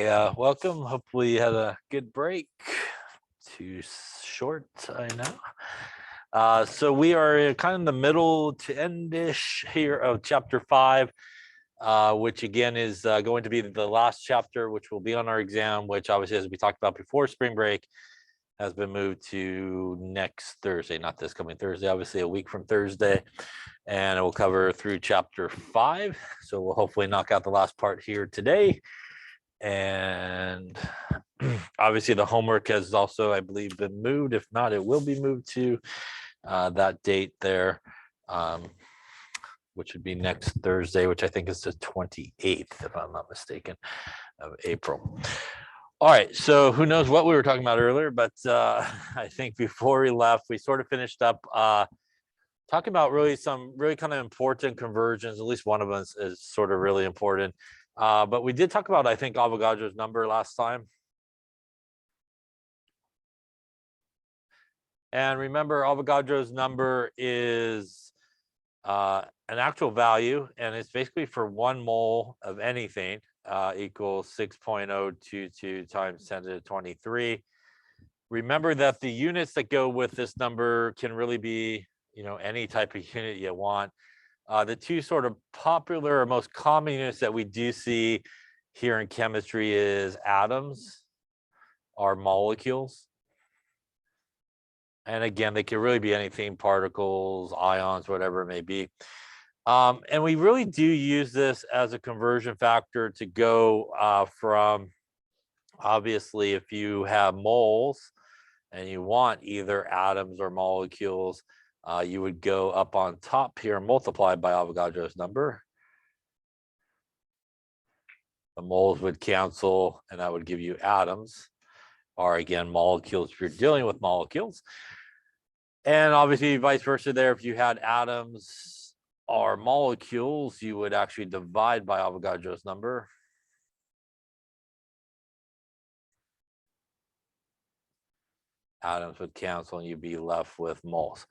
Welcome. Hopefully you had a good break. Too short, I know. So we are kind of in the middle to end-ish here of chapter 5, which again is going to be the last chapter, which will be on our exam, which obviously, as we talked about before spring break, has been moved to next Thursday, not this coming Thursday, obviously a week from Thursday. And it will cover through chapter 5. So we'll hopefully knock out the last part here today. And obviously the homework has also, I believe, been moved. If not, it will be moved to that date there, which would be next Thursday, which I think is the 28th, if I'm not mistaken, of April. All right, so who knows what we were talking about earlier, but I think before we left, we sort of finished up talking about some really kind of important conversions. At least one of us is sort of really important. But we did talk about, I think, Avogadro's number last time. And remember, Avogadro's number is an actual value, and it's basically for 1 mole of anything equals 6.022 times 10 to the 23. Remember that the units that go with this number can really be, any type of unit you want. The two sort of popular or most common units that we do see here in chemistry is atoms or molecules. And again, they can really be anything, particles, ions, whatever it may be. And we really do use this as a conversion factor to go from, obviously, if you have moles and you want either atoms or molecules, you would go up on top here and multiply by Avogadro's number. The moles would cancel, and that would give you atoms, or again, molecules if you're dealing with molecules. And obviously, vice versa there, if you had atoms or molecules, you would actually divide by Avogadro's number. Atoms would cancel and you'd be left with moles.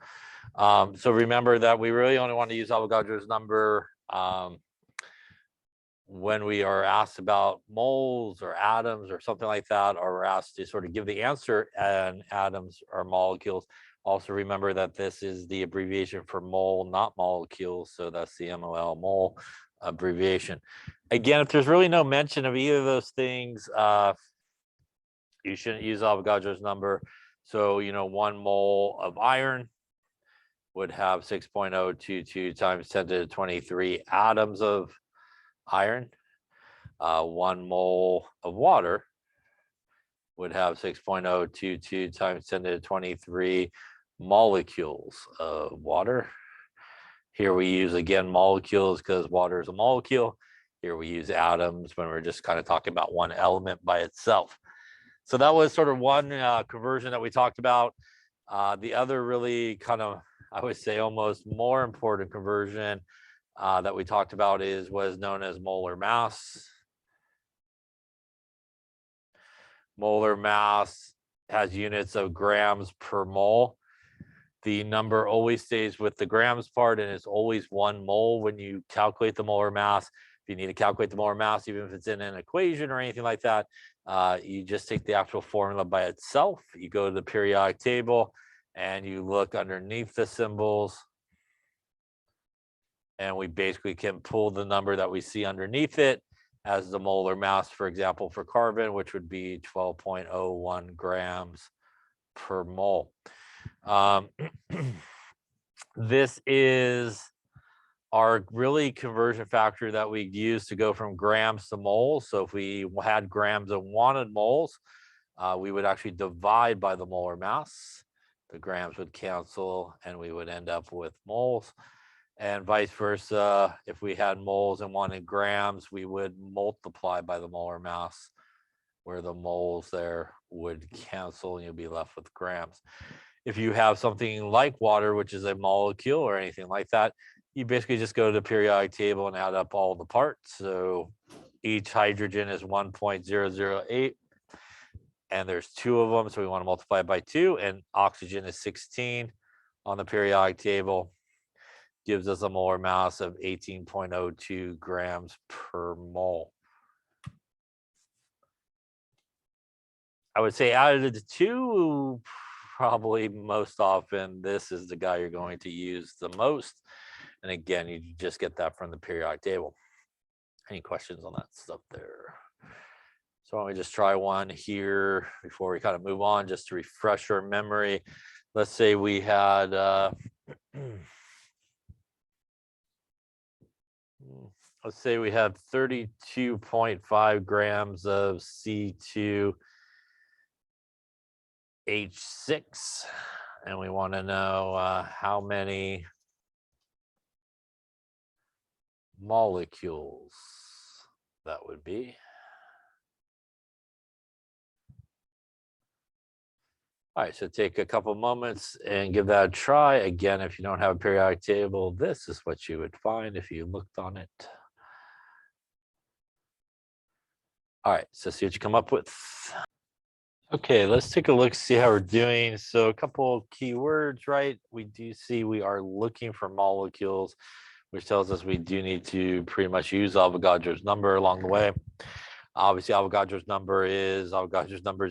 So remember that we really only want to use Avogadro's number when we are asked about moles or atoms or something like that, or we're asked to sort of give the answer and atoms or molecules. Also remember that this is the abbreviation for mole, not molecules. So that's the MOL, mole abbreviation. Again, if there's really no mention of either of those things, you shouldn't use Avogadro's number. So, 1 mole of iron would have 6.022 times 10 to the 23 atoms of iron. 1 mole of water would have 6.022 times 10 to the 23 molecules of water. Here we use, again, molecules because water is a molecule. Here we use atoms when we're just kind of talking about one element by itself. So that was sort of one conversion that we talked about. The other really kind of, I would say, almost more important conversion that we talked about was known as molar mass. Molar mass has units of grams per mole. The number always stays with the grams part, and it's always 1 mole when you calculate the molar mass. If you need to calculate the molar mass, even if it's in an equation or anything like that, you just take the actual formula by itself. You go to the periodic table and you look underneath the symbols, and we basically can pull the number that we see underneath it as the molar mass, for example, for carbon, which would be 12.01 grams per mole. This is our really conversion factor that we use to go from grams to moles. So if we had grams and wanted moles, we would actually divide by the molar mass. The grams would cancel and we would end up with moles. And vice versa, if we had moles and wanted grams, we would multiply by the molar mass, where the moles there would cancel and you'll be left with grams. If you have something like water, which is a molecule or anything like that, you basically just go to the periodic table and add up all the parts. So each hydrogen is 1.008, and there's 2 of them, so we want to multiply it by 2, and oxygen is 16 on the periodic table. Gives us a molar mass of 18.02 grams per mole. I would say out of the two, probably most often, this is the guy you're going to use the most. And again, you just get that from the periodic table. Any questions on that stuff there? So why don't we just try one here before we kind of move on, just to refresh our memory. Let's say we had, let's say we have 32.5 grams of C2H6, and we want to know how many molecules that would be. All right, so take a couple moments and give that a try. Again, if you don't have a periodic table, this is what you would find if you looked on it. All right, so see what you come up with. Okay, let's take a look, see how we're doing. So a couple keywords, right? We do see we are looking for molecules, which tells us we do need to pretty much use Avogadro's number along the way. Obviously, Avogadro's number is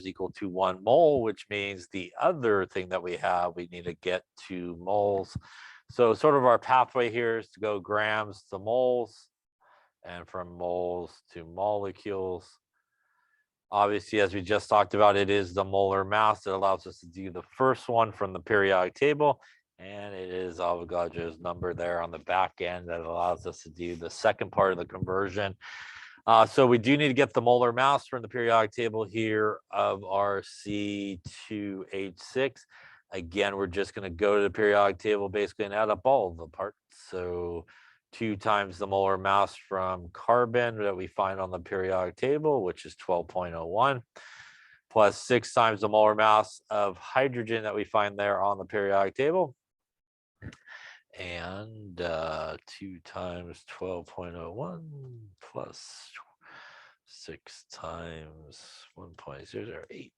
equal to 1 mole, which means the other thing that we have, we need to get 2 moles. So sort of our pathway here is to go grams to moles, and from moles to molecules. Obviously, as we just talked about, it is the molar mass that allows us to do the first one from the periodic table. And it is Avogadro's number there on the back end that allows us to do the second part of the conversion. So we do need to get the molar mass from the periodic table here of our C2H6. Again, we're just going to go to the periodic table basically and add up all of the parts. So 2 times the molar mass from carbon that we find on the periodic table, which is 12.01, plus 6 times the molar mass of hydrogen that we find there on the periodic table. And 2 times 12.01 plus 6 times 1.008.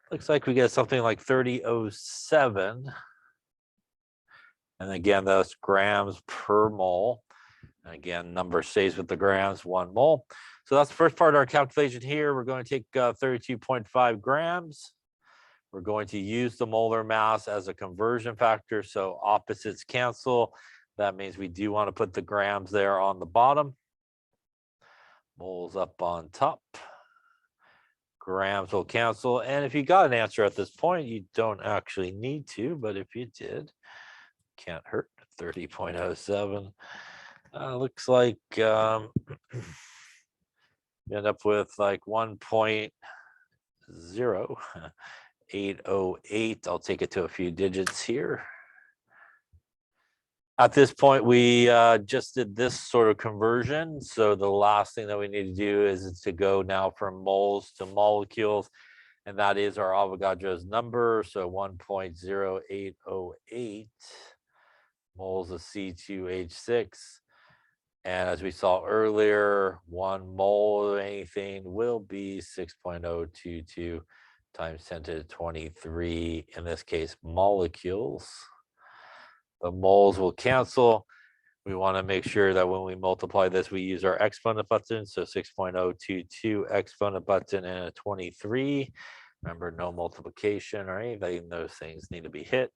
Looks like we get something like 3007. And again, that's grams per mole. And again, number stays with the grams, 1 mole. So that's the first part of our calculation here. We're going to take 32.5 grams. We're going to use the molar mass as a conversion factor, so opposites cancel. That means we do want to put the grams there on the bottom. Moles up on top. Grams will cancel. And if you got an answer at this point, you don't actually need to, but if you did, can't hurt. 30.07. Looks like you end up with like 1.0. 808. I'll take it to a few digits here. At this point, we just did this sort of conversion. So the last thing that we need to do is to go now from moles to molecules. And that is our Avogadro's number. So 1.0808 moles of C2H6. And as we saw earlier, 1 mole of anything will be 6.022 times 10 to the 23, in this case, molecules. The moles will cancel. We want to make sure that when we multiply this, we use our exponent button. So 6.022 exponent button and a 23. Remember, no multiplication or anything. Those things need to be hit.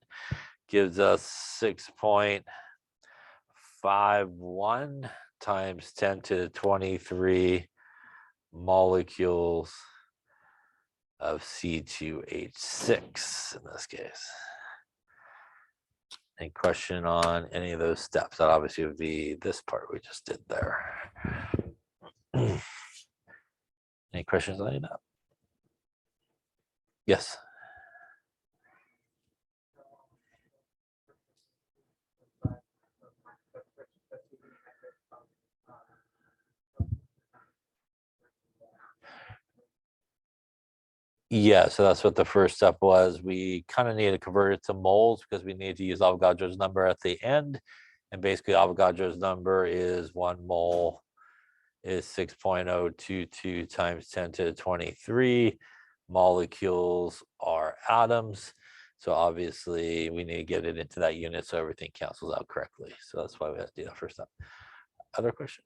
Gives us 6.51 times 10 to the 23 molecules of C2H6 in this case. Any question on any of those steps? That obviously would be this part we just did there. Any questions on that? Yes. Yeah, so that's what the first step was. We kind of need to convert it to moles because we need to use Avogadro's number at the end. And basically Avogadro's number is 1 mole is 6.022 times 10 to the 23. Molecules are atoms. So obviously we need to get it into that unit so everything cancels out correctly. So that's why we have to do that first step. Other questions?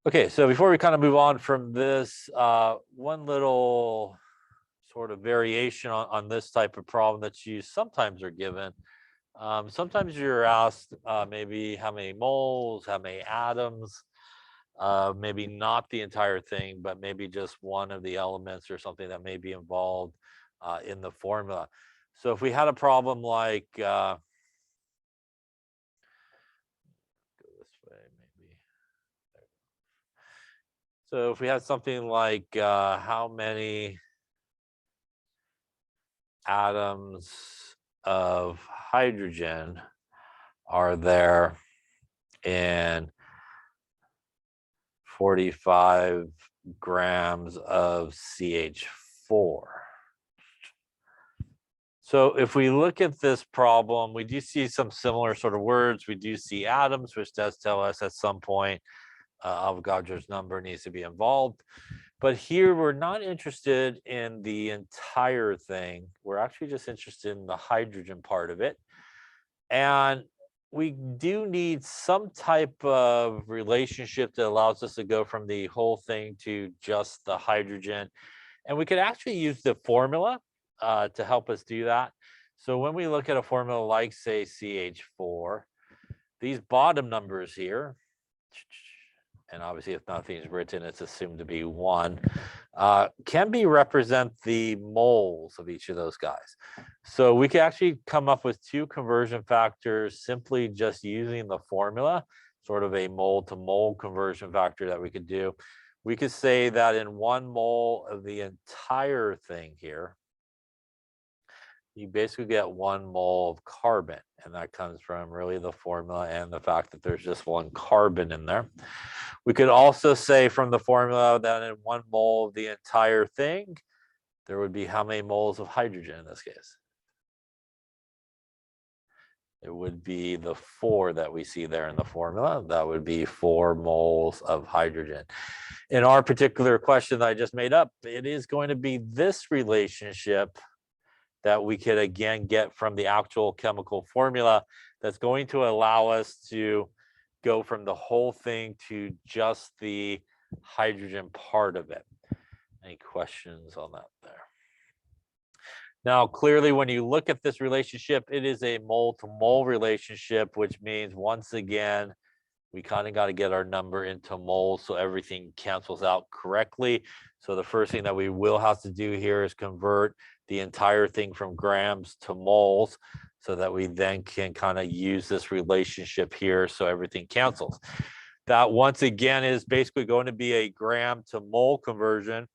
Okay, so before we kind of move on from this, one little sort of variation on this type of problem that you sometimes are given. Sometimes you're asked maybe how many moles, how many atoms, maybe not the entire thing, but maybe just one of the elements or something that may be involved in the formula. So if we had a problem like, go this way maybe. So if we had something like how many atoms of hydrogen are there in 45 grams of CH4? So if we look at this problem, we do see some similar sort of words. We do see atoms, which does tell us at some point Avogadro's number needs to be involved. But here we're not interested in the entire thing. We're actually just interested in the hydrogen part of it. And we do need some type of relationship that allows us to go from the whole thing to just the hydrogen. And we could actually use the formula to help us do that. So when we look at a formula like, say, CH4, these bottom numbers here, and obviously if nothing is written, it's assumed to be 1, can be represent the moles of each of those guys. So we can actually come up with 2 conversion factors simply just using the formula, sort of a mole to mole conversion factor that we could do. We could say that in 1 mole of the entire thing here, you basically get 1 mole of carbon, and that comes from really the formula and the fact that there's just 1 carbon in there. We could also say from the formula that in 1 mole of the entire thing, there would be how many moles of hydrogen in this case? It would be the 4 that we see there in the formula. That would be 4 moles of hydrogen. In our particular question that I just made up, it is going to be this relationship that we could again get from the actual chemical formula that's going to allow us to go from the whole thing to just the hydrogen part of it. Any questions on that there? Now, clearly, when you look at this relationship, it is a mole to mole relationship, which means once again, we kind of got to get our number into moles so everything cancels out correctly. So the first thing that we will have to do here is convert the entire thing from grams to moles so that we then can kind of use this relationship here so everything cancels. That once again is basically going to be a gram to mole conversion,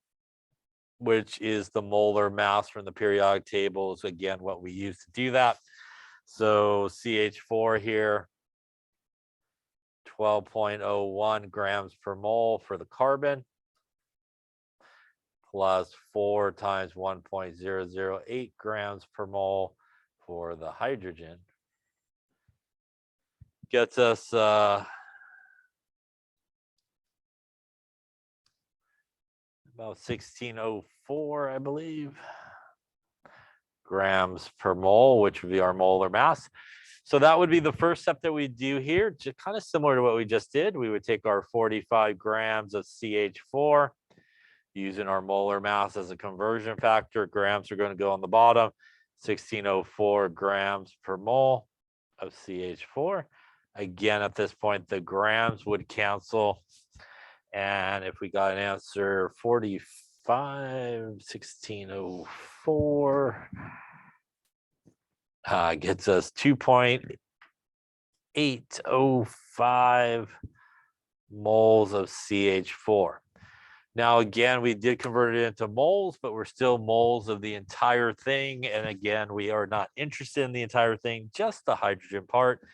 which is the molar mass from the periodic table is again what we use to do that. So CH4 here, 12.01 grams per mole for the carbon, plus 4 times 1.008 grams per mole for the hydrogen. Gets us about 1604, I believe, grams per mole, which would be our molar mass. So that would be the first step that we do here, just kind of similar to what we just did. We would take our 45 grams of CH4, using our molar mass as a conversion factor. Grams are going to go on the bottom, 1604 grams per mole of CH4. Again, at this point, the grams would cancel. And if we got an answer 45, 1604, gets us 2.805 moles of CH4. Now, again, we did convert it into moles, but we're still moles of the entire thing. And again, we are not interested in the entire thing, just the hydrogen part.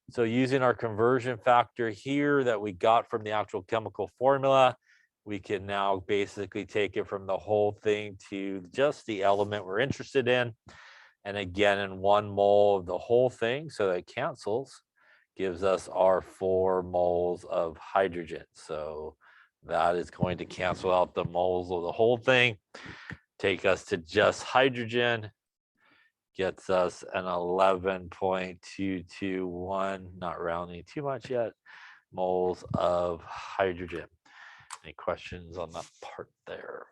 So using our conversion factor here that we got from the actual chemical formula, we can now basically take it from the whole thing to just the element we're interested in. And again, in 1 mole of the whole thing, so that cancels, gives us our 4 moles of hydrogen. So that is going to cancel out the moles of the whole thing, take us to just hydrogen, gets us an 11.221, not rounding too much yet, moles of hydrogen. Any questions on that part there?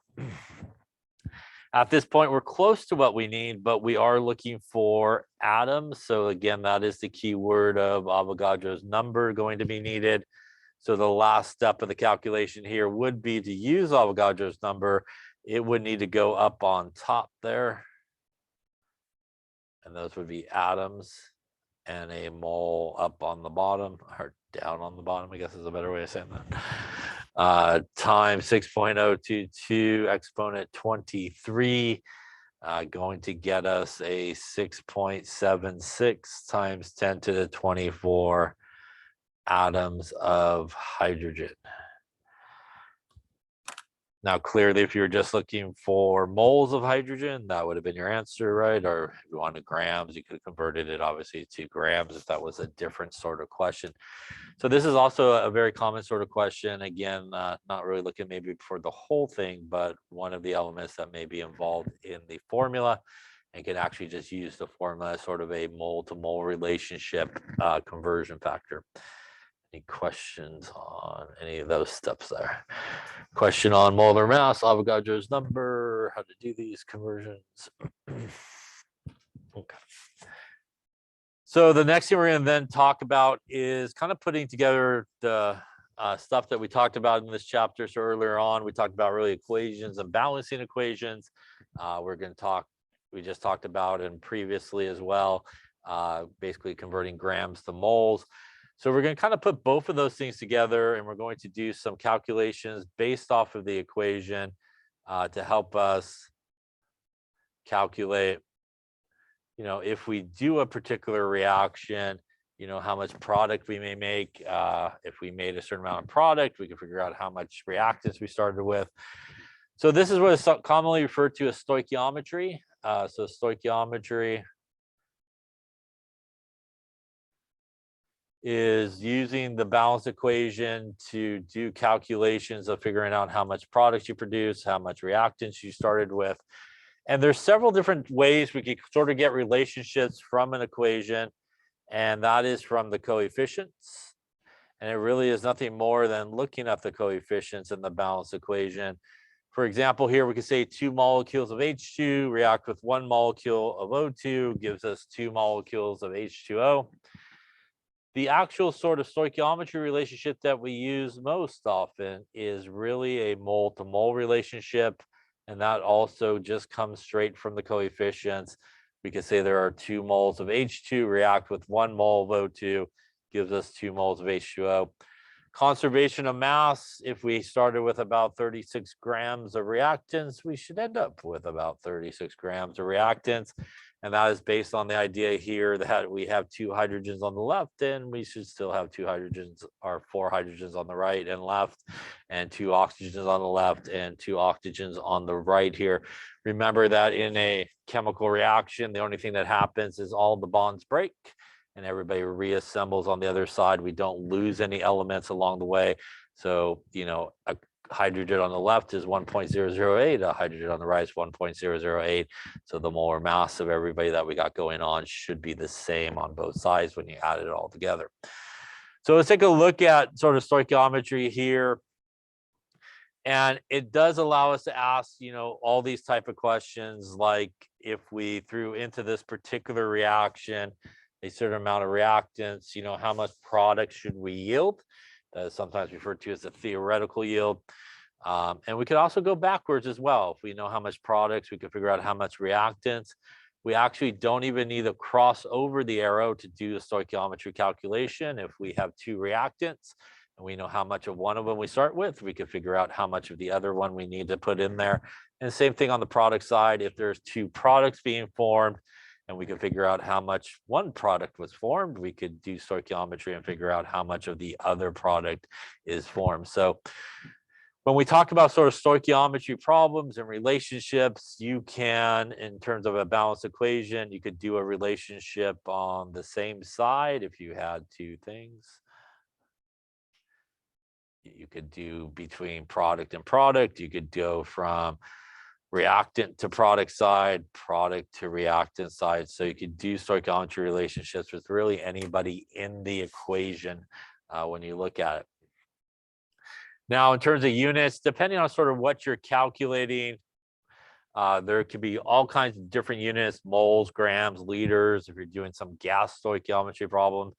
At this point, we're close to what we need, but we are looking for atoms. So again, that is the key word of Avogadro's number going to be needed. So the last step of the calculation here would be to use Avogadro's number. It would need to go up on top there. And those would be atoms, and a mole up on the bottom, or down on the bottom, I guess is a better way of saying that. Times 6.022 exponent 23, going to get us a 6.76 times 10 to the 24 atoms of hydrogen. Now, clearly, if you're just looking for moles of hydrogen, that would have been your answer, right? Or if you wanted grams, you could have converted it, obviously, to grams if that was a different sort of question. So this is also a very common sort of question. Again, not really looking maybe for the whole thing, but one of the elements that may be involved in the formula, and can actually just use the formula as sort of a mole-to-mole relationship conversion factor. Any questions on any of those steps there? Question on molar mass, Avogadro's number, how to do these conversions. Okay. So the next thing we're going to then talk about is kind of putting together the stuff that we talked about in this chapter. So earlier on, we talked about really equations and balancing equations. We're going to talk, we just talked about and previously as well, basically converting grams to moles. So we're going to kind of put both of those things together, and we're going to do some calculations based off of the equation to help us calculate, if we do a particular reaction, how much product we may make. If we made a certain amount of product, we can figure out how much reactants we started with. So this is what is commonly referred to as stoichiometry. So stoichiometry is using the balance equation to do calculations of figuring out how much products you produce, how much reactants you started with. And there's several different ways we could sort of get relationships from an equation, and that is from the coefficients. And it really is nothing more than looking at the coefficients in the balance equation. For example, here we could say 2 molecules of H2 react with 1 molecule of O2, gives us 2 molecules of H2O. The actual sort of stoichiometry relationship that we use most often is really a mole-to-mole relationship, and that also just comes straight from the coefficients. We could say there are 2 moles of H2 react with 1 mole of O2, gives us 2 moles of H2O. Conservation of mass, if we started with about 36 grams of reactants, we should end up with about 36 grams of reactants. And that is based on the idea here that we have 2 hydrogens on the left, and we should still have 2 hydrogens or 4 hydrogens on the right and left, and 2 oxygens on the left and 2 oxygens on the right here. Remember that in a chemical reaction, the only thing that happens is all the bonds break and everybody reassembles on the other side. We don't lose any elements along the way. So, a hydrogen on the left is 1.008, a hydrogen on the right is 1.008. So the molar mass of everybody that we got going on should be the same on both sides when you add it all together. So let's take a look at sort of stoichiometry here. And it does allow us to ask, all these type of questions, like if we threw into this particular reaction a certain amount of reactants, how much product should we yield? That is sometimes referred to as the theoretical yield. And we could also go backwards as well. If we know how much products, we can figure out how much reactants. We actually don't even need to cross over the arrow to do the stoichiometry calculation. If we have 2 reactants and we know how much of one of them we start with, we can figure out how much of the other one we need to put in there. And same thing on the product side. If there's 2 products being formed, and we can figure out how much one product was formed, we could do stoichiometry and figure out how much of the other product is formed. So when we talk about sort of stoichiometry problems and relationships, you can, in terms of a balanced equation, you could do a relationship on the same side if you had 2 things. You could do between product and product. You could go from reactant to product side, product to reactant side. So you could do stoichiometry relationships with really anybody in the equation when you look at it. Now, in terms of units, depending on sort of what you're calculating, there could be all kinds of different units, moles, grams, liters, if you're doing some gas stoichiometry problem.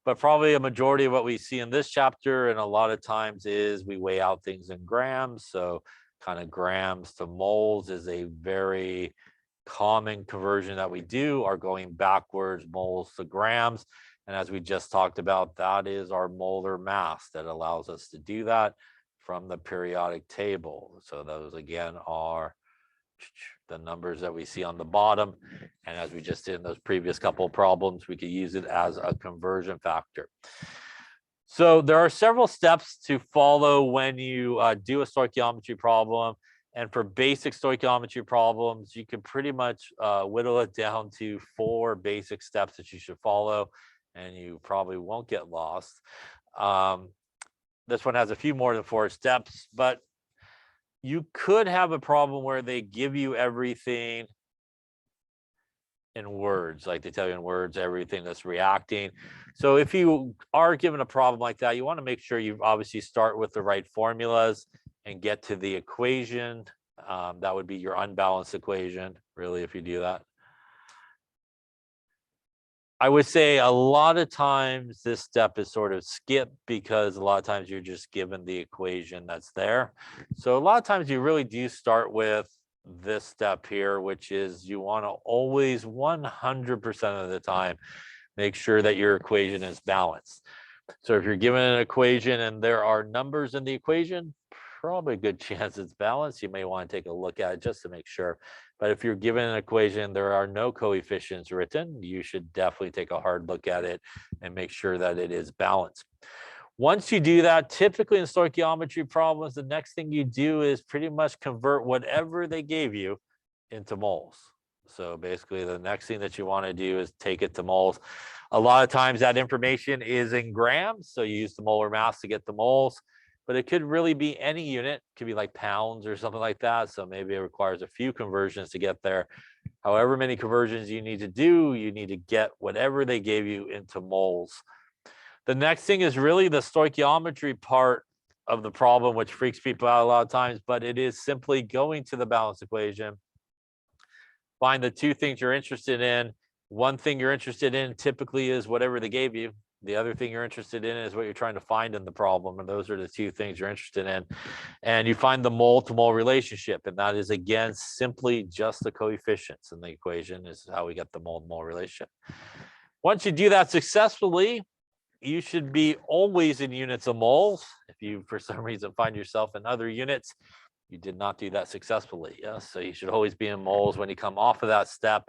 But probably a majority of what we see in this chapter and a lot of times is we weigh out things in grams. So kind of grams to moles is a very common conversion that we do, are going backwards, moles to grams. And as we just talked about, that is our molar mass that allows us to do that from the periodic table. So those again are the numbers that we see on the bottom. And as we just did in those previous couple of problems, we could use it as a conversion factor. So there are several steps to follow when you do a stoichiometry problem. And for basic stoichiometry problems, you can pretty much whittle it down to 4 basic steps that you should follow, and you probably won't get lost. This one has a few more than 4 steps, but you could have a problem where they give you everything in words, like they tell you in words, everything that's reacting. So if you are given a problem like that, you want to make sure you obviously start with the right formulas and get to the equation. That would be your unbalanced equation, really, if you do that. I would say a lot of times this step is sort of skipped because a lot of times you're just given the equation that's there. So a lot of times you really do start with this step here, which is you want to always 100% of the time make sure that your equation is balanced. So if you're given an equation and there are numbers in the equation, probably a good chance it's balanced. You may want to take a look at it just to make sure. But if you're given an equation, there are no coefficients written, you should definitely take a hard look at it and make sure that it is balanced. Once you do that, typically in stoichiometry problems, the next thing you do is pretty much convert whatever they gave you into moles. So basically the next thing that you want to do is take it to moles. A lot of times that information is in grams, so you use the molar mass to get the moles, but it could really be any unit. It could be like pounds or something like that. So maybe it requires a few conversions to get there. However many conversions you need to do, you need to get whatever they gave you into moles. The next thing is really the stoichiometry part of the problem, which freaks people out a lot of times, but it is simply going to the balance equation, find the 2 things you're interested in. One thing you're interested in typically is whatever they gave you. The other thing you're interested in is what you're trying to find in the problem. And those are the 2 things you're interested in. And you find the mole to mole relationship. And that is, again, simply just the coefficients in the equation is how we get the mole to mole relationship. Once you do that successfully, you should be always in units of moles. If you, for some reason, find yourself in other units, you did not do that successfully. Yeah? So you should always be in moles when you come off of that step.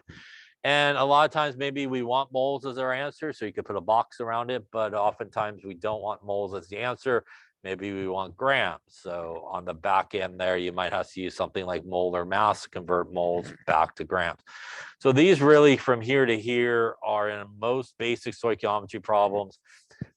And a lot of times, maybe we want moles as our answer, so you could put a box around it, but oftentimes we don't want moles as the answer. Maybe we want grams. So on the back end there, you might have to use something like molar mass to convert moles back to grams. So these really from here to here are in most basic stoichiometry problems,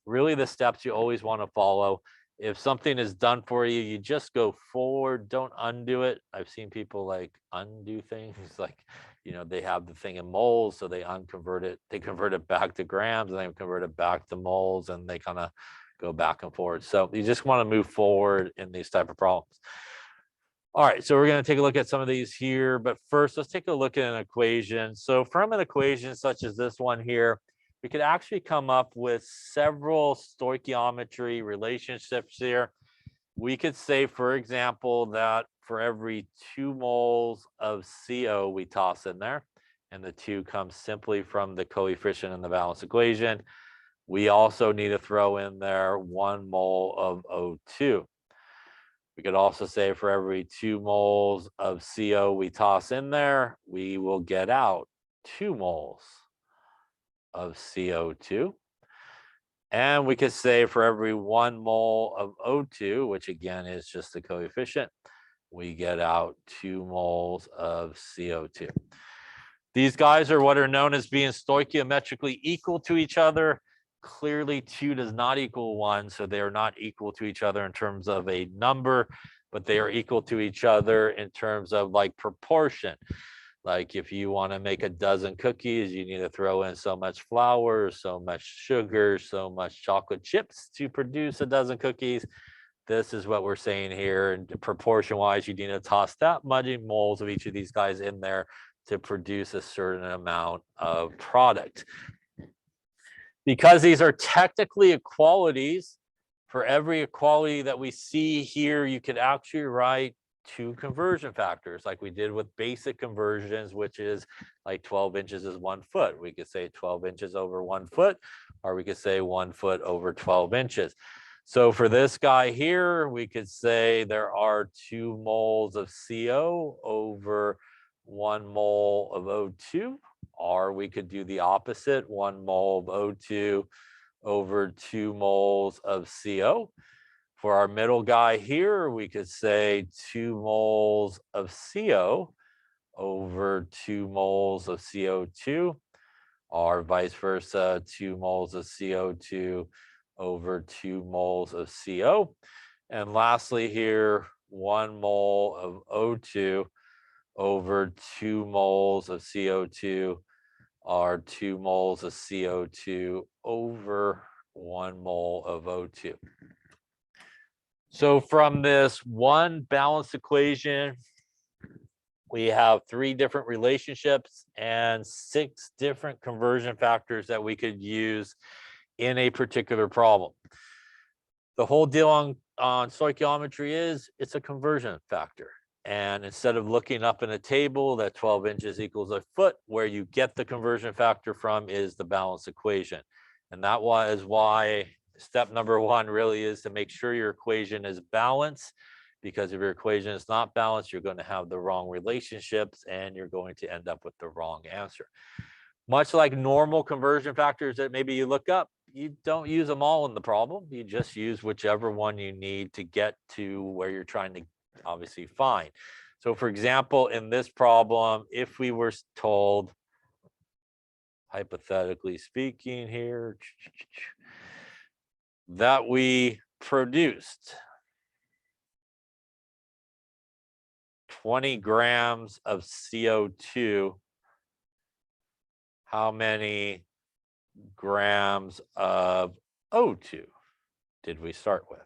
really the steps you always want to follow. If something is done for you, you just go forward, don't undo it. I've seen people like undo things, like, you know, they have the thing in moles, so they unconvert it, they convert it back to grams, and they convert it back to moles, and they kind of go back and forth. So you just want to move forward in these type of problems. All right, so we're going to take a look at some of these here, but first let's take a look at an equation. So from an equation such as this one here, we could actually come up with several stoichiometry relationships here. We could say, for example, that for every 2 moles of CO we toss in there, and the 2 comes simply from the coefficient in the balance equation, we also need to throw in there 1 mole of O2. We could also say for every 2 moles of CO we toss in there, we will get out 2 moles of CO2. And we could say for every 1 mole of O2, which again is just the coefficient, we get out 2 moles of CO2. These guys are what are known as being stoichiometrically equal to each other. Clearly 2 does not equal 1, so they are not equal to each other in terms of a number, but they are equal to each other in terms of like proportion. Like if you want to make a dozen cookies, you need to throw in so much flour, so much sugar, so much chocolate chips to produce a dozen cookies. this is what we're saying here. And proportion wise, you need to toss that many moles of each of these guys in there to produce a certain amount of product. Because these are technically equalities, for every equality that we see here, you could actually write two conversion factors like we did with basic conversions, which is like 12 inches is 1 foot. We could say 12 inches over 1 foot, or we could say 1 foot over 12 inches. So for this guy here, we could say there are 2 moles of CO over 1 mole of O2, or we could do the opposite, 1 mole of O2 over 2 moles of CO. For our middle guy here, we could say 2 moles of CO over 2 moles of CO2, or vice versa, 2 moles of CO2 over 2 moles of CO. And lastly here, 1 mole of O2 over 2 moles of CO2 are 2 moles of CO2 over 1 mole of O2. So from this one balanced equation, we have 3 different relationships and 6 different conversion factors that we could use in a particular problem. The whole deal on stoichiometry is it's a conversion factor. And instead of looking up in a table that 12 inches equals a foot, where you get the conversion factor from is the balanced equation. And that is why step number 1 really is to make sure your equation is balanced, because if your equation is not balanced, you're going to have the wrong relationships and you're going to end up with the wrong answer. Much like normal conversion factors that maybe you look up, you don't use them all in the problem. You just use whichever one you need to get to where you're trying to obviously find. So for example, in this problem, if we were told, hypothetically speaking here, that we produced 20 grams of CO2, how many grams of O2 did we start with?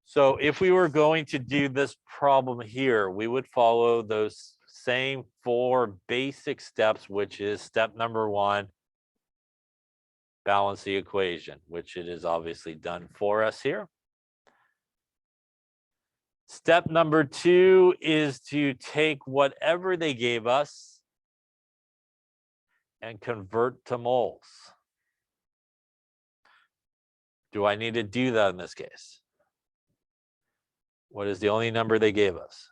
So if we were going to do this problem here, we would follow those same 4 basic steps, which is step number 1, balance the equation, which it is obviously done for us here. Step number 2 is to take whatever they gave us and convert to moles. Do I need to do that in this case? What is the only number they gave us?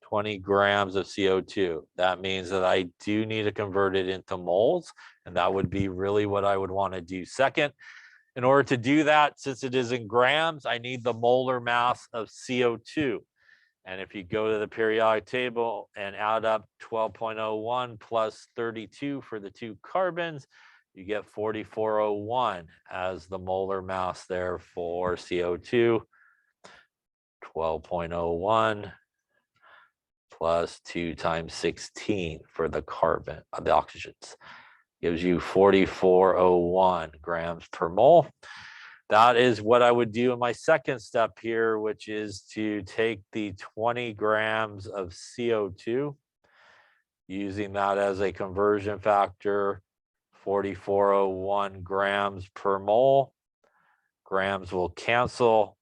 20 grams of CO2. That means that I do need to convert it into moles, and that would be really what I would want to do second. In order to do that, since it is in grams, I need the molar mass of CO2. And if you go to the periodic table and add up 12.01 plus 32 for the 2 carbons, you get 4401 as the molar mass there for CO2. 12.01 plus 2 times 16 for the carbon, the oxygens, gives you 4401 grams per mole. That is what I would do in my second step here, which is to take the 20 grams of CO2, using that as a conversion factor, 4401 grams per mole. Grams will cancel.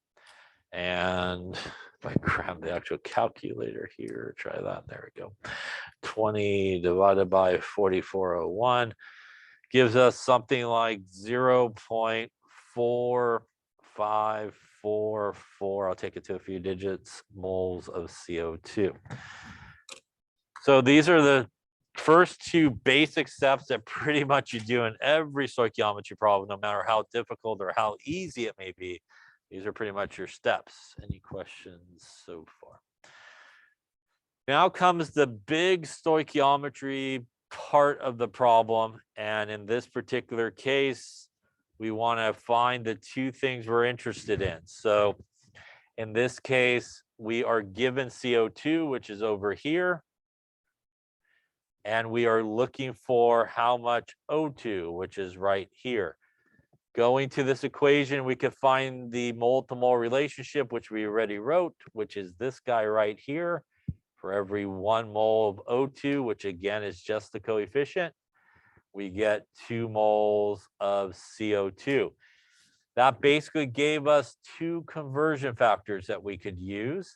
And if I grab the actual calculator here, try that, there we go. 20 divided by 4401 gives us something like 0.4544, I'll take it to a few digits, moles of CO2. So these are the first 2 basic steps that pretty much you do in every stoichiometry problem, no matter how difficult or how easy it may be. These are pretty much your steps. Any questions so far? Now comes the big stoichiometry part of the problem. And in this particular case, we want to find the 2 things we're interested in. So in this case, we are given CO2, which is over here. And we are looking for how much O2, which is right here. Going to this equation, we could find the mole to mole relationship, which we already wrote, which is this guy right here. For every 1 mole of O2, which again is just the coefficient, we get 2 moles of CO2. That basically gave us 2 conversion factors that we could use.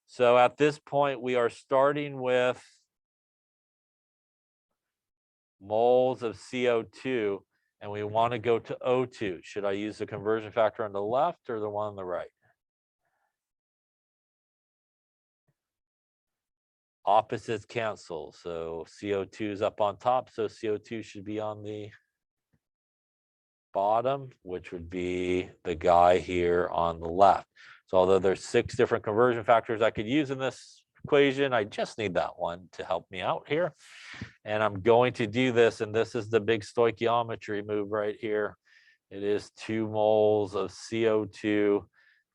So at this point, we are starting with moles of CO2, and we want to go to O2. Should I use the conversion factor on the left or the one on the right? Opposites cancel. So CO2 is up on top, so CO2 should be on the bottom, which would be the guy here on the left. So although there's 6 different conversion factors I could use in this equation, I just need that one to help me out here. And I'm going to do this, and this is the big stoichiometry move right here. It is 2 moles of CO2.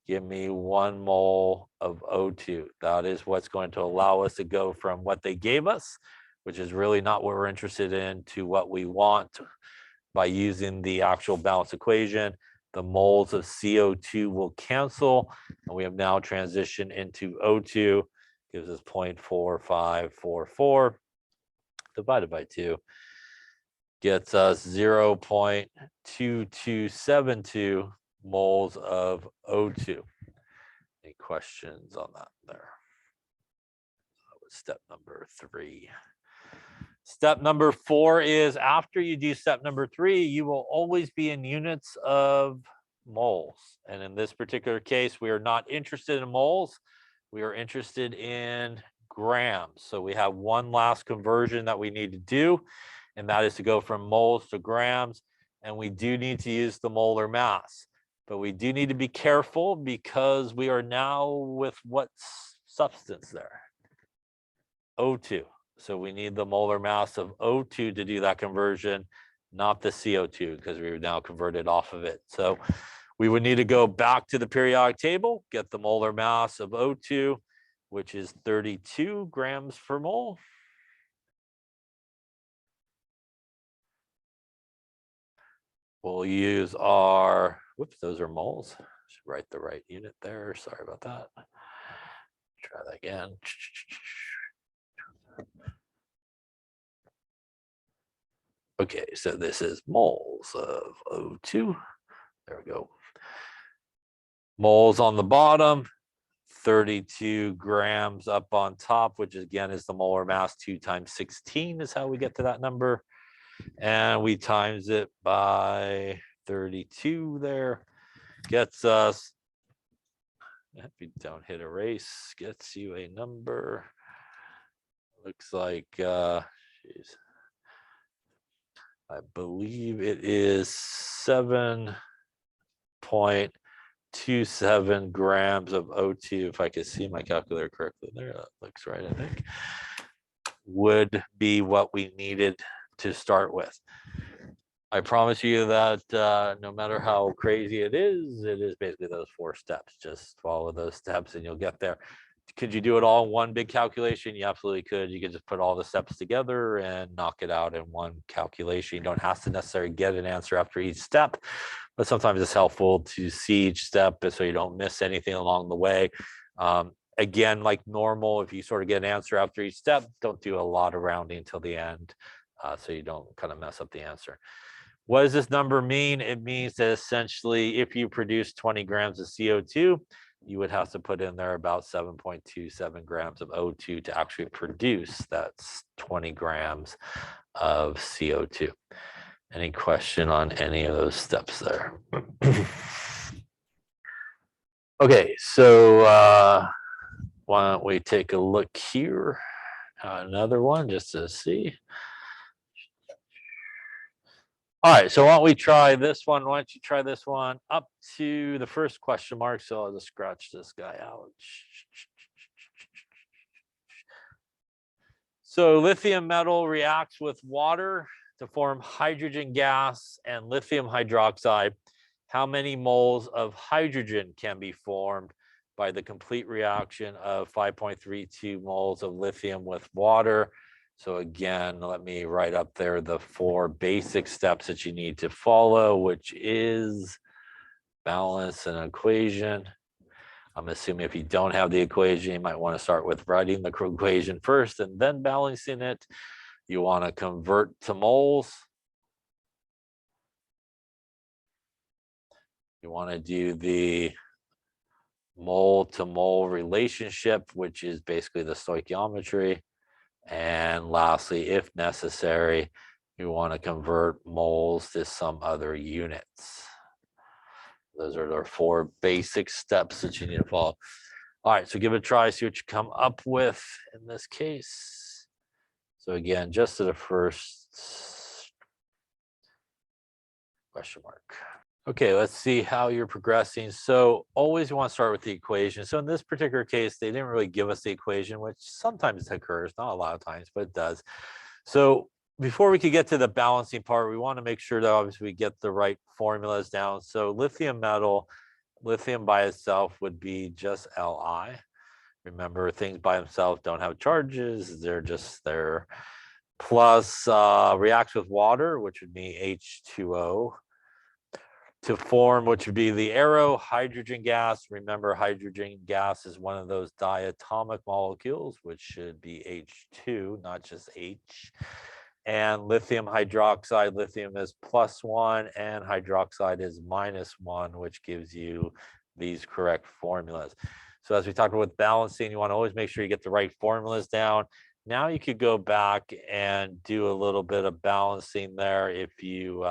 Give me 1 mole of O2. That is what's going to allow us to go from what they gave us, which is really not what we're interested in, to what we want by using the actual balance equation. The moles of CO2 will cancel, and we have now transitioned into O2. Gives us 0.4544 divided by 2. Gets us 0.2272 moles of O2. Any questions on that there? That was step number 3. Step number 4 is after you do step number 3, you will always be in units of moles. And in this particular case, we are not interested in moles. We are interested in grams. So we have one last conversion that we need to do, and that is to go from moles to grams. And we do need to use the molar mass. But we do need to be careful because we are now with what substance there? O2. So we need the molar mass of O2 to do that conversion, not the CO2, because we've now converted off of it. So we would need to go back to the periodic table, get the molar mass of O2, which is 32 grams per mole. We'll use our, whoops, those are moles. Should write the right unit there. Sorry about that. Try that again. Okay, so this is moles of O2. There we go. Moles on the bottom, 32 grams up on top, which again is the molar mass. 2 times 16 is how we get to that number. And we times it by 32 there. Gets us, if you don't hit erase, gets you a number. Looks like, geez, I believe it is 7.27 grams of O2, if I can see my calculator correctly there. That looks right, I think. Would be what we needed to start with. I promise you that no matter how crazy it is basically those 4 steps. Just follow those steps and you'll get there. Could you do it all in one big calculation? You absolutely could. You could just put all the steps together and knock it out in one calculation. You don't have to necessarily get an answer after each step, but sometimes it's helpful to see each step so you don't miss anything along the way. Again, like normal, if you sort of get an answer after each step, don't do a lot of rounding until the end so you don't kind of mess up the answer. What does this number mean? It means that essentially if you produce 20 grams of CO2, you would have to put in there about 7.27 grams of O2 to actually produce that's 20 grams of CO2. Any question on any of those steps there? Okay, so why don't we take a look here? Another one just to see. All right, so why don't we try this one? Why don't you try this one up to the first question mark? So I'll just scratch this guy out. So lithium metal reacts with water to form hydrogen gas and lithium hydroxide. How many moles of hydrogen can be formed by the complete reaction of 5.32 moles of lithium with water? So again, let me write up there the 4 basic steps that you need to follow, which is balance an equation. I'm assuming if you don't have the equation, you might want to start with writing the equation first and then balancing it. You want to convert to moles. You want to do the mole to mole relationship, which is basically the stoichiometry. And lastly, if necessary, you want to convert moles to some other units. Those are the 4 basic steps that you need to follow. All right, so give it a try, see what you come up with in this case. So again, just to the first question mark. Okay, let's see how you're progressing. So always you want to start with the equation. So in this particular case, they didn't really give us the equation, which sometimes occurs, not a lot of times, but it does. So before we could get to the balancing part, we want to make sure that obviously we get the right formulas down. So lithium metal, lithium by itself would be just Li. Remember, things by themselves don't have charges. They're plus reacts with water, which would be H2O. To form, which would be the arrow, hydrogen gas. Remember, hydrogen gas is one of those diatomic molecules, which should be H2, not just H. And lithium hydroxide, lithium is +1 and hydroxide is -1, which gives you these correct formulas. So as we talked about with balancing, you want to always make sure you get the right formulas down. Now you could go back and do a little bit of balancing there if you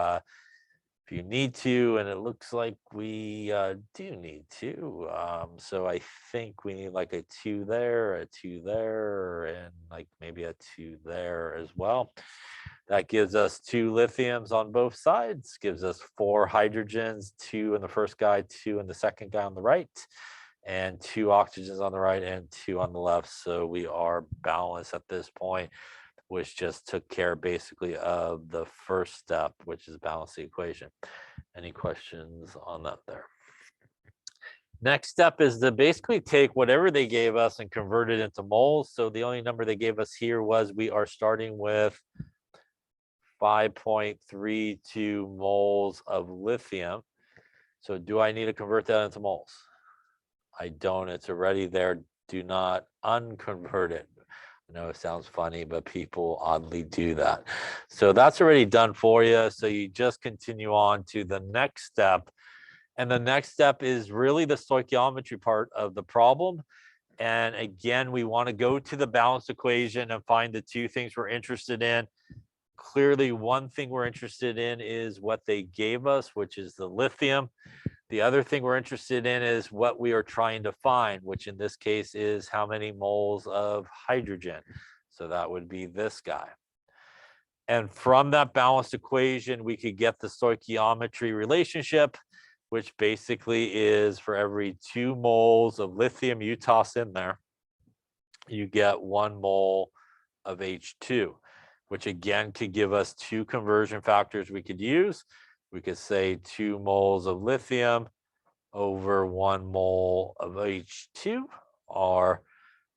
need to, and it looks like we do need to. So I think we need like a 2 there, a 2 there, and like maybe a 2 there as well. That gives us 2 lithiums on both sides, gives us 4 hydrogens, 2 in the first guy, 2 in the second guy on the right, and 2 oxygens on the right and 2 on the left. So we are balanced at this point, which just took care basically of the first step, which is balance the equation. Any questions on that there? Next step is to basically take whatever they gave us and convert it into moles. So the only number they gave us here was we are starting with 5.32 moles of lithium. So do I need to convert that into moles? I don't. It's already there. Do not unconvert it. I know it sounds funny, but people oddly do that. So that's already done for you. So you just continue on to the next step. And the next step is really the stoichiometry part of the problem. And again, we want to go to the balanced equation and find the 2 things we're interested in. Clearly, one thing we're interested in is what they gave us, which is the lithium. The other thing we're interested in is what we are trying to find, which in this case is how many moles of hydrogen. So that would be this guy. And from that balanced equation, we could get the stoichiometry relationship, which basically is for every 2 moles of lithium you toss in there, you get 1 mole of H2, which again could give us 2 conversion factors we could use. We could say 2 moles of lithium over 1 mole of H2, or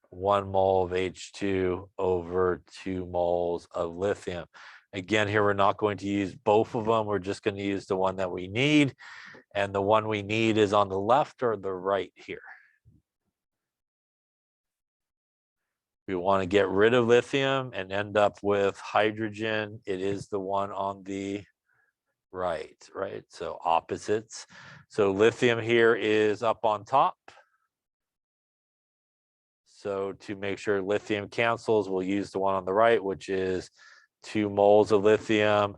1 mole of H2 over 2 moles of lithium. Again, here we're not going to use both of them. We're just going to use the one that we need. And the one we need is on the left or the right here. We want to get rid of lithium and end up with hydrogen. It is the one on the right? So opposites. So lithium here is up on top. So to make sure lithium cancels, we'll use the one on the right, which is 2 moles of lithium,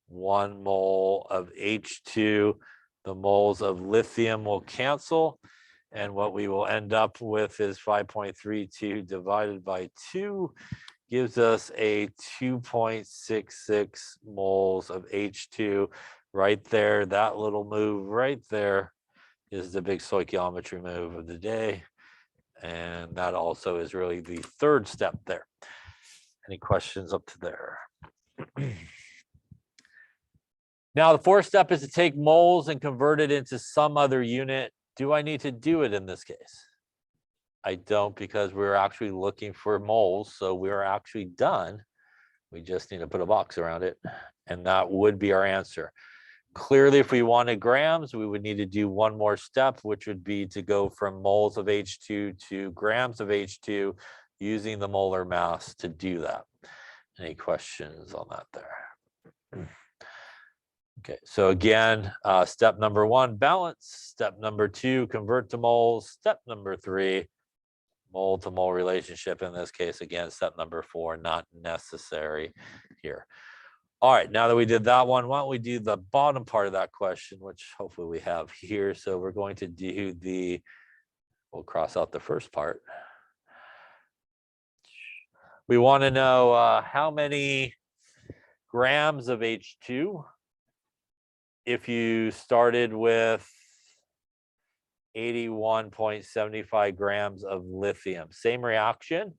1 mole of H2. The moles of lithium will cancel. And what we will end up with is 5.32 divided by 2 gives us a 2.66 moles of H2 right there. That little move right there is the big stoichiometry move of the day. And that also is really the 3rd step there. Any questions up to there? Now, the 4th step is to take moles and convert it into some other unit. Do I need to do it in this case? I don't, because we're actually looking for moles, so we're actually done. We just need to put a box around it, and that would be our answer. Clearly, if we wanted grams, we would need to do one more step, which would be to go from moles of H2 to grams of H2 using the molar mass to do that. Any questions on that there? Okay, so again, step number 1, balance. Step number 2, convert to moles. Step number 3, mole to mole relationship. In this case, again, step number 4, not necessary here. All right, now that we did that one, why don't we do the bottom part of that question, which hopefully we have here. So we're going to do we'll cross out the first part. We want to know how many grams of H2 if you started with 81.75 grams of lithium. Same reaction.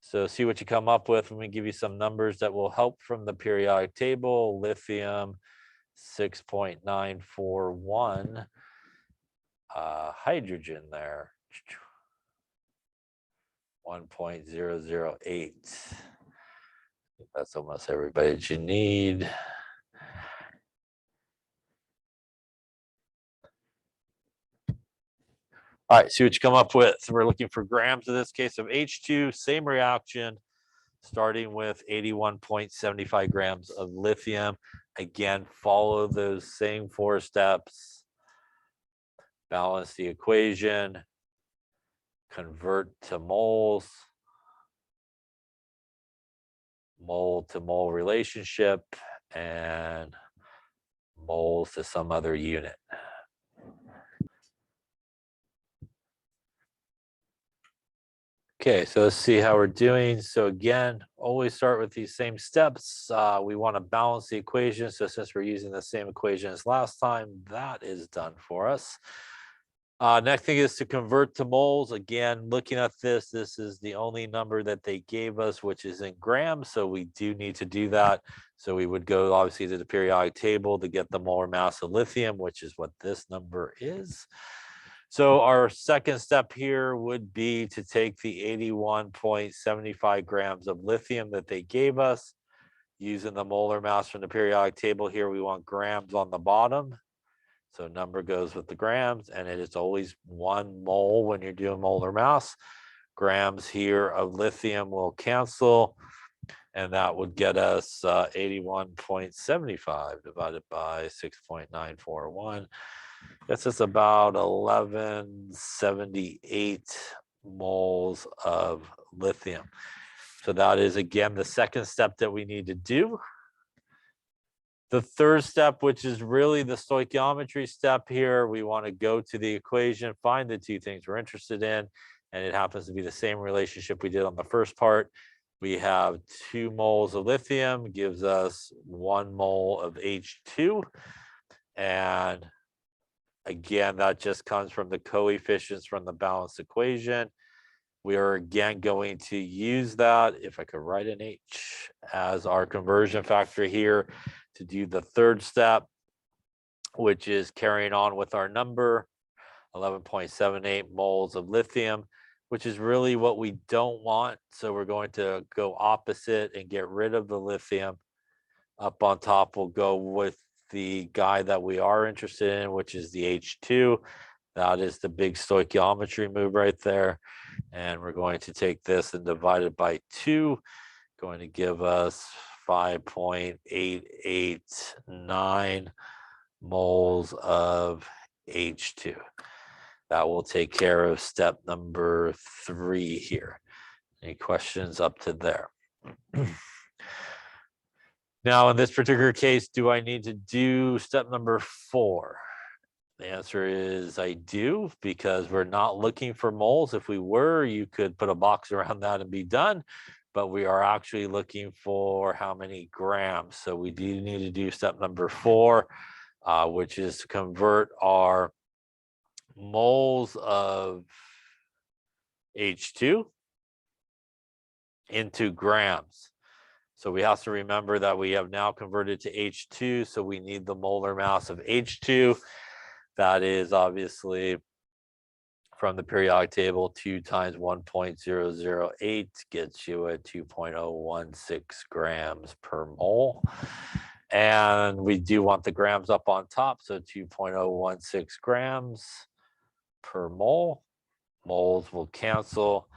So see what you come up with. Let me give you some numbers that will help from the periodic table. Lithium, 6.941. Hydrogen there, 1.008. That's almost everybody that you need. All right, see what you come up with. We're looking for grams in this case of H2, same reaction, starting with 81.75 grams of lithium. Again, follow those same 4 steps. Balance the equation, convert to moles, mole to mole relationship, and moles to some other unit. Okay, so let's see how we're doing. So again, always start with these same steps. We want to balance the equation. So since we're using the same equation as last time, that is done for us. Next thing is to convert to moles. Again, looking at this is the only number that they gave us, which is in grams. So we do need to do that. So we would go obviously to the periodic table to get the molar mass of lithium, which is what this number is. So our second step here would be to take the 81.75 grams of lithium that they gave us, using the molar mass from the periodic table here. We want grams on the bottom. So number goes with the grams, and it is always 1 mole when you're doing molar mass. Grams here of lithium will cancel, and that would get us 81.75 divided by 6.941. This is about 1178 moles of lithium. So that is, again, the second step that we need to do. The third step, which is really the stoichiometry step here, we want to go to the equation, find the 2 things we're interested in, and it happens to be the same relationship we did on the first part. We have 2 moles of lithium, gives us 1 mole of H2, and again, that just comes from the coefficients from the balanced equation. We are again going to use that, if I could write an H, as our conversion factor here to do the third step, which is carrying on with our number, 11.78 moles of lithium, which is really what we don't want. So we're going to go opposite and get rid of the lithium. Up on top, we'll go with the guy that we are interested in, which is the H2. That is the big stoichiometry move right there. And we're going to take this and divide it by 2, going to give us 5.889 moles of H2. That will take care of step number 3 here. Any questions up to there? Now, in this particular case, do I need to do step number 4? The answer is I do, because we're not looking for moles. If we were, you could put a box around that and be done. But we are actually looking for how many grams. So we do need to do step number 4, which is to convert our moles of H2 into grams. So we have to remember that we have now converted to H2, so we need the molar mass of H2. That is obviously from the periodic table. 2 times 1.008 gets you a 2.016 grams per mole. And we do want the grams up on top, so 2.016 grams per mole. Moles will cancel,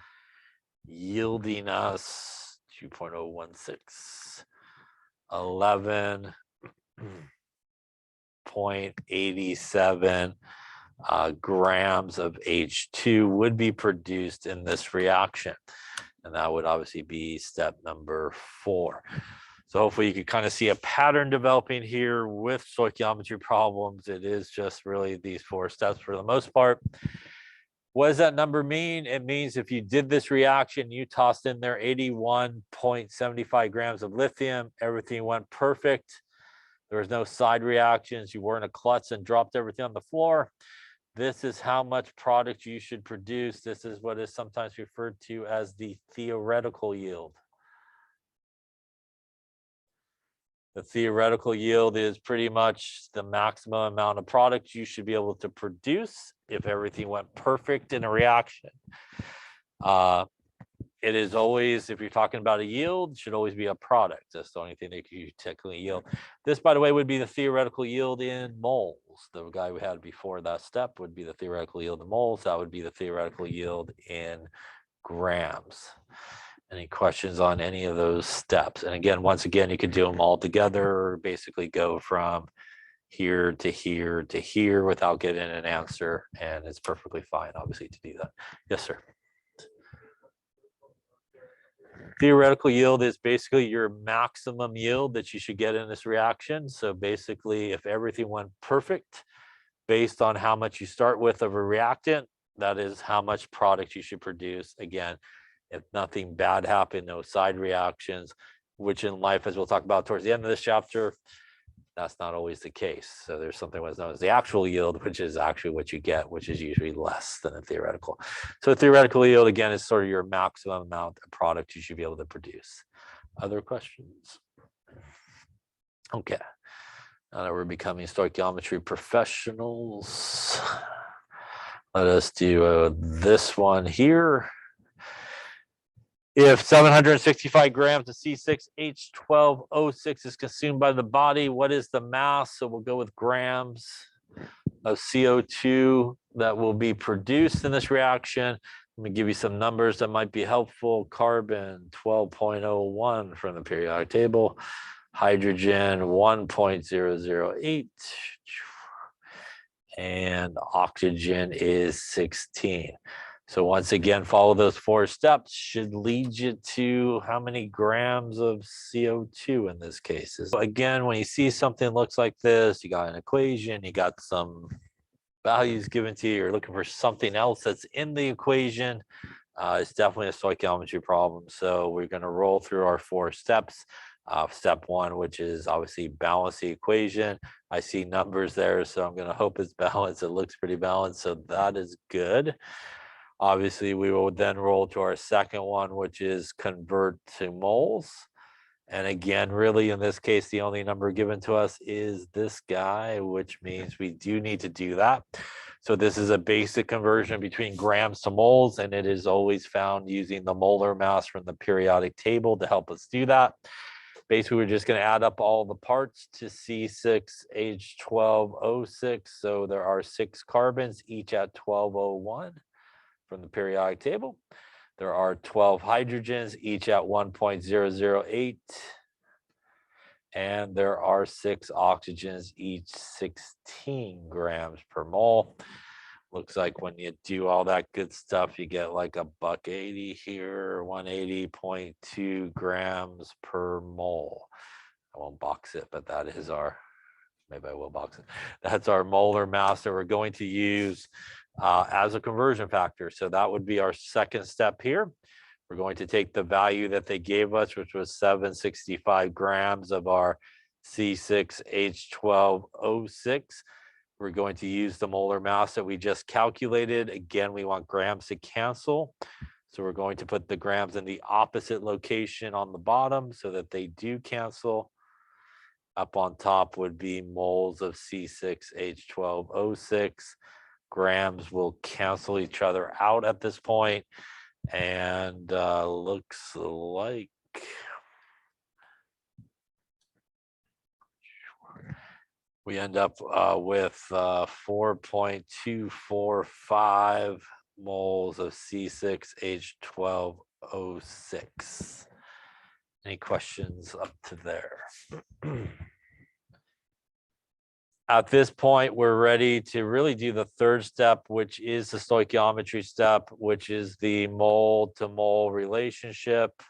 yielding us 2.016, 11.87 grams of H2 would be produced in this reaction. And that would obviously be step number 4. So hopefully you can kind of see a pattern developing here with stoichiometry problems. It is just really these 4 steps for the most part. What does that number mean? It means if you did this reaction, you tossed in there 81.75 grams of lithium, everything went perfect. There was no side reactions. You weren't a klutz and dropped everything on the floor. This is how much product you should produce. This is what is sometimes referred to as the theoretical yield. The theoretical yield is pretty much the maximum amount of product you should be able to produce if everything went perfect in a reaction. It is always, if you're talking about a yield, should always be a product. That's the only thing that you technically yield. This, by the way, would be the theoretical yield in moles. The guy we had before that step would be the theoretical yield in moles. That would be the theoretical yield in grams. Any questions on any of those steps? And again, once again, you can do them all together, or basically go from here to here to here without getting an answer. And it's perfectly fine, obviously, to do that. Yes, sir. Theoretical yield is basically your maximum yield that you should get in this reaction. So basically, if everything went perfect based on how much you start with of a reactant, that is how much product you should produce. Again, if nothing bad happened, no side reactions, which in life, as we'll talk about towards the end of this chapter, that's not always the case. So there's something what's known as the actual yield, which is actually what you get, which is usually less than a theoretical. So theoretical yield, again, is sort of your maximum amount of product you should be able to produce. Other questions? Okay. Now that we're becoming stoichiometry professionals, let us do this one here. If 765 grams of C6H12O6 is consumed by the body, what is the mass? So we'll go with grams of CO2 that will be produced in this reaction. Let me give you some numbers that might be helpful. Carbon 12.01 from the periodic table. Hydrogen 1.008. And oxygen is 16. So once again, follow those 4 steps should lead you to how many grams of CO2 in this case. So again, when you see something looks like this, you got an equation, you got some values given to you, you're looking for something else that's in the equation. It's definitely a stoichiometry problem. So we're going to roll through our 4 steps. Step 1, which is obviously balance the equation. I see numbers there, so I'm going to hope it's balanced. It looks pretty balanced, so that is good. Obviously, we will then roll to our second one, which is convert to moles. And again, really in this case, the only number given to us is this guy, which means we do need to do that. So this is a basic conversion between grams to moles, and it is always found using the molar mass from the periodic table to help us do that. Basically, we're just going to add up all the parts to C6H12O6. So there are 6 carbons, each at 1201 from the periodic table. There are 12 hydrogens, each at 1.008. And there are 6 oxygens, each 16 grams per mole. Looks like when you do all that good stuff, you get like $1.80 here, 180.2 grams per mole. I won't box it, but that is our, maybe I will box it. That's our molar mass that we're going to use as a conversion factor. So that would be our second step here. We're going to take the value that they gave us, which was 765 grams of our C6H12O6. We're going to use the molar mass that we just calculated. Again, we want grams to cancel. So we're going to put the grams in the opposite location on the bottom so that they do cancel. Up on top would be moles of C6H12O6. grams will cancel each other out at this point, and looks like we end up with 4.245 moles of C6H12O6. Any questions up to there? At this point, we're ready to really do the third step, which is the stoichiometry step, which is the mole to mole relationship.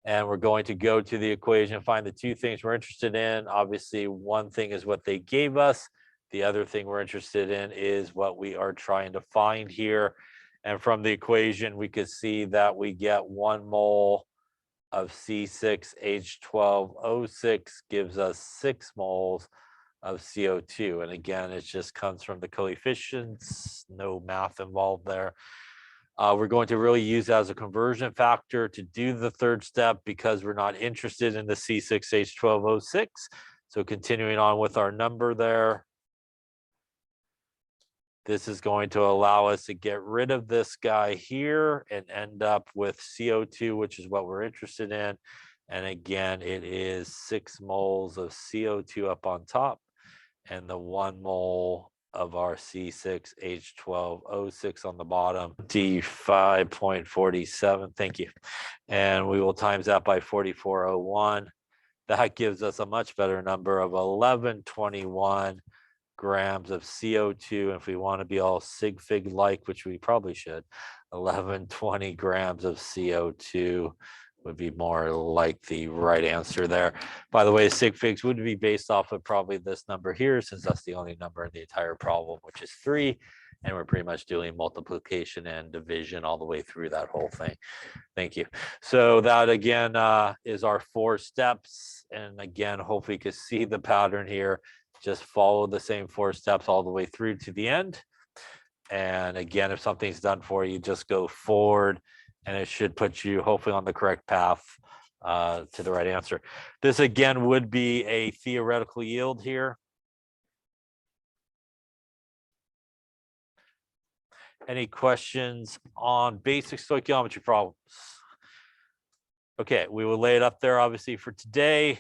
And we're going to go to the equation, find the two things we're interested in. Obviously, one thing is what they gave us. The other thing we're interested in is what we are trying to find here. And from the equation, we could see that we get 1 mole of C6H12O6 gives us 6 moles of CO2. And again, it just comes from the coefficients, no math involved there. We're going to really use that as a conversion factor to do the third step because we're not interested in the C6H12O6. So continuing on with our number there, this is going to allow us to get rid of this guy here and end up with CO2, which is what we're interested in. And again, it is 6 moles of CO2 up on top and the 1 mole of our C6H12O6 on the bottom, D5.47, thank you. And we will times that by 4401. That gives us a much better number of 1121 grams of CO2. And if we want to be all sig fig like, which we probably should, 1120 grams of CO2 would be more like the right answer there. By the way, sig figs would be based off of probably this number here, since that's the only number in the entire problem, which is 3. And we're pretty much doing multiplication and division all the way through that whole thing. Thank you. So that again is our 4 steps. And again, hopefully you can see the pattern here. Just follow the same 4 steps all the way through to the end. And again, if something's done for you, just go forward and it should put you hopefully on the correct path to the right answer. This again would be a theoretical yield here. Any questions on basic stoichiometry problems? Okay, we will lay it up there obviously for today.